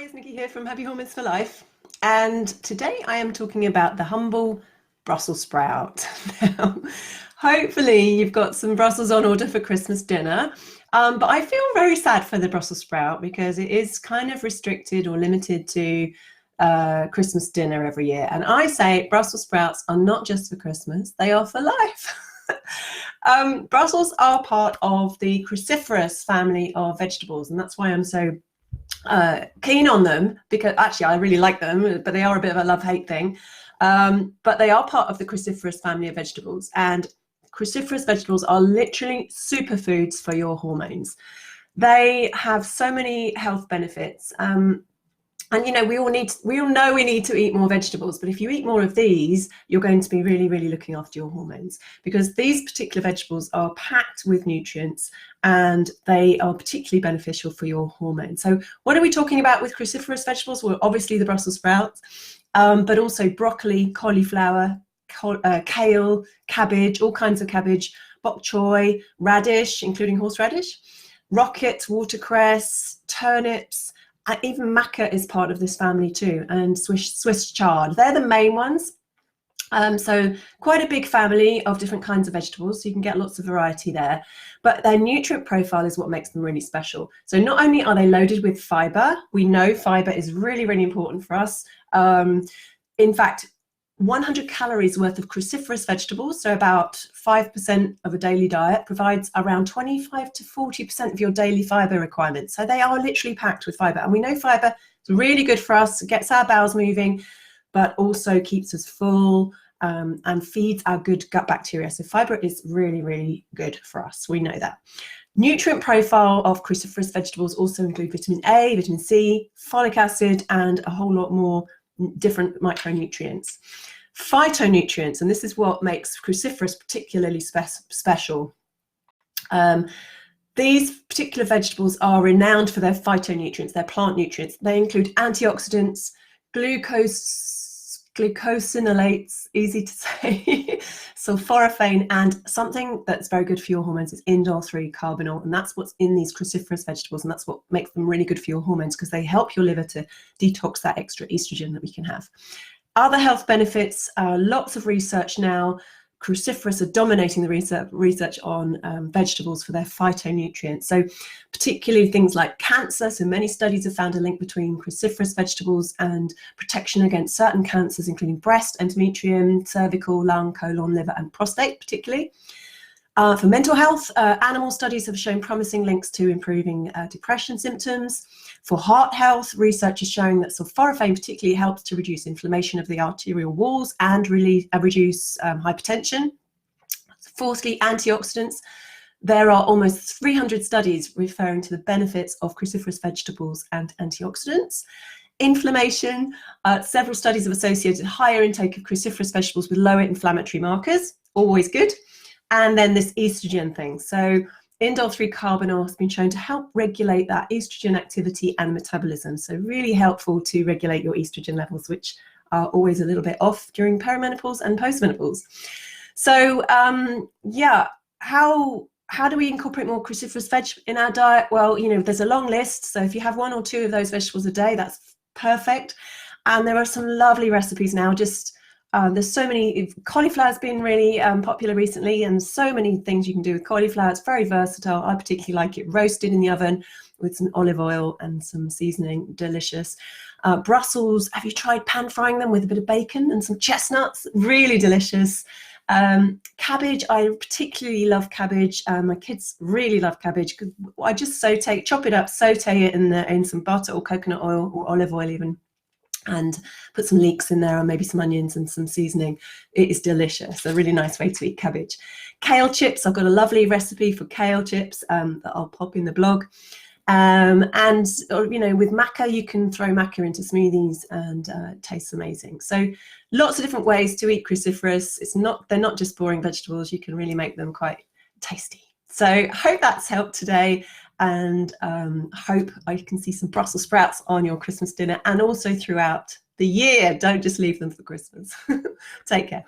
Hi, it's Nikki here from Happy Hormones for Life. And today I am talking about the humble Brussels sprout. Now, hopefully you've got some Brussels on order for Christmas dinner. But I feel very sad for the Brussels sprout because it is kind of restricted or limited to Christmas dinner every year. And I say Brussels sprouts are not just for Christmas, they are for life. Brussels are part of the cruciferous family of vegetables, and that's why I'm so keen on them, because actually I really like them, but they are a bit of a love-hate thing. But they are part of the cruciferous family of vegetables, and cruciferous vegetables are literally superfoods for your hormones. They have so many health benefits. And you know, we all know we need to eat more vegetables, but if you eat more of these, you're going to be really, really looking after your hormones, because these particular vegetables are packed with nutrients and they are particularly beneficial for your hormones. So what are we talking about with cruciferous vegetables? Well, obviously the Brussels sprouts, but also broccoli, cauliflower, kale, cabbage, all kinds of cabbage, bok choy, radish, including horseradish, rocket, watercress, turnips. Even maca is part of this family too, and Swiss chard. They're the main ones. So quite a big family of different kinds of vegetables, so you can get lots of variety there. But their nutrient profile is what makes them really special. So not only are they loaded with fiber, we know fiber is really, really important for us. In fact, 100 calories worth of cruciferous vegetables, so about 5% of a daily diet, provides around 25 to 40% of your daily fiber requirements. So they are literally packed with fiber. And we know fiber is really good for us, gets our bowels moving, but also keeps us full and feeds our good gut bacteria. So fiber is really, really good for us. We know that. Nutrient profile of cruciferous vegetables also include vitamin A, vitamin C, folic acid, and a whole lot more different micronutrients. Phytonutrients, and this is what makes cruciferous particularly special. These particular vegetables are renowned for their phytonutrients, their plant nutrients. They include antioxidants, glucosinolates, easy to say, sulforaphane, and something that's very good for your hormones is indole-3 carbinol, and that's what's in these cruciferous vegetables, and that's what makes them really good for your hormones, because they help your liver to detox that extra estrogen that we can have. Other health benefits, lots of research now. Cruciferous are dominating the research on vegetables for their phytonutrients. So particularly things like cancer. So many studies have found a link between cruciferous vegetables and protection against certain cancers, including breast, endometrium, cervical, lung, colon, liver, and prostate particularly. For mental health, animal studies have shown promising links to improving depression symptoms. For heart health, research is showing that sulforaphane particularly helps to reduce inflammation of the arterial walls and reduce hypertension. Fourthly, antioxidants. There are almost 300 studies referring to the benefits of cruciferous vegetables and antioxidants. Inflammation, several studies have associated higher intake of cruciferous vegetables with lower inflammatory markers, always good. And then this estrogen thing. So indole-3 carbinol has been shown to help regulate that estrogen activity and metabolism. So really helpful to regulate your estrogen levels, which are always a little bit off during perimenopause and postmenopause. So yeah, how do we incorporate more cruciferous veg in our diet? Well, you know, there's a long list. So if you have 1 or 2 of those vegetables a day, that's perfect. And there are some lovely recipes now. There's so many. Cauliflower's been really popular recently, and so many things you can do with cauliflower. It's very versatile. I particularly like it roasted in the oven with some olive oil and some seasoning. Delicious. Brussels, have you tried pan frying them with a bit of bacon and some chestnuts? Really delicious. Cabbage, I particularly love cabbage. My kids really love cabbage because I just chop it up, saute it in some butter or coconut oil or olive oil even, and put some leeks in there and maybe some onions and some seasoning. It is delicious. A really nice way to eat cabbage. Kale chips, I've got a lovely recipe for kale chips that I'll pop in the blog. And you know, with maca, you can throw maca into smoothies and it tastes amazing. So lots of different ways to eat cruciferous. They're not just boring vegetables. You can really make them quite tasty. So I hope that's helped today, and hope I can see some Brussels sprouts on your Christmas dinner and also throughout the year. Don't just leave them for Christmas. Take care.